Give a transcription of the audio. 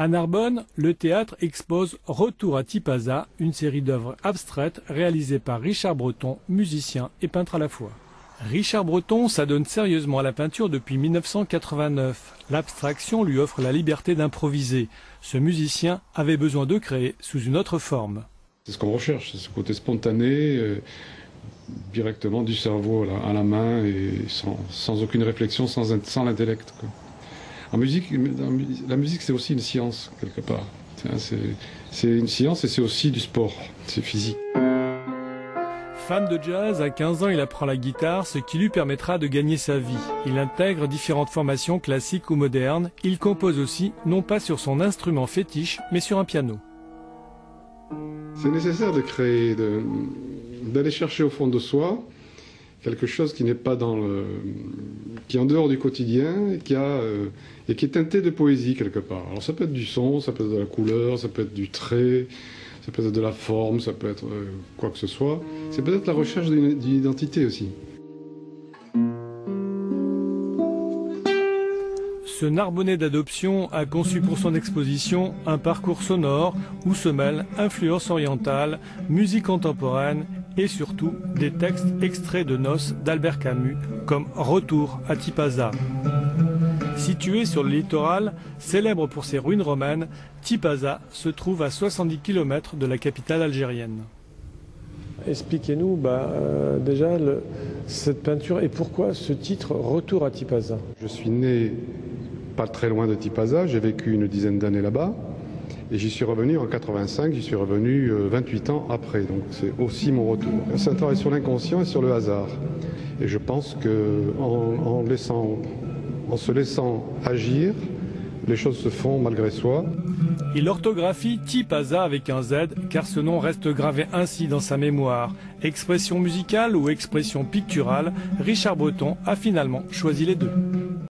À Narbonne, le théâtre expose Retour à Tipaza, une série d'œuvres abstraites réalisées par Richard Breton, musicien et peintre à la fois. Richard Breton s'adonne sérieusement à la peinture depuis 1989. L'abstraction lui offre la liberté d'improviser. Ce musicien avait besoin de créer sous une autre forme. C'est ce qu'on recherche, c'est ce côté spontané, directement du cerveau à la main et sans aucune réflexion, sans l'intellect. En musique, la musique c'est aussi une science quelque part. C'est une science et c'est aussi du sport, c'est physique. Fan de jazz, à 15 ans il apprend la guitare, ce qui lui permettra de gagner sa vie. Il intègre différentes formations classiques ou modernes. Il compose aussi, non pas sur son instrument fétiche, mais sur un piano. C'est nécessaire de créer, d'aller chercher au fond de soi quelque chose qui n'est pas qui est en dehors du quotidien et qui est teinté de poésie quelque part. Alors ça peut être du son, ça peut être de la couleur, ça peut être du trait, ça peut être de la forme, ça peut être quoi que ce soit. C'est peut-être la recherche d'une identité aussi. Ce Narbonnais d'adoption a conçu pour son exposition un parcours sonore où se mêlent influences orientales, musique contemporaine et surtout des textes extraits de noces d'Albert Camus comme Retour à Tipaza. Situé sur le littoral, célèbre pour ses ruines romaines, Tipaza se trouve à 70 km de la capitale algérienne. Expliquez-nous déjà cette peinture et pourquoi ce titre Retour à Tipaza. Je suis né pas très loin de Tipaza, j'ai vécu une dizaine d'années là-bas et j'y suis revenu en 85, j'y suis revenu 28 ans après, donc c'est aussi mon retour. C'est un travail sur l'inconscient et sur le hasard. Et je pense qu'en se laissant agir, les choses se font malgré soi. Il orthographie Tipaza avec un Z car ce nom reste gravé ainsi dans sa mémoire. Expression musicale ou expression picturale, Richard Breton a finalement choisi les deux.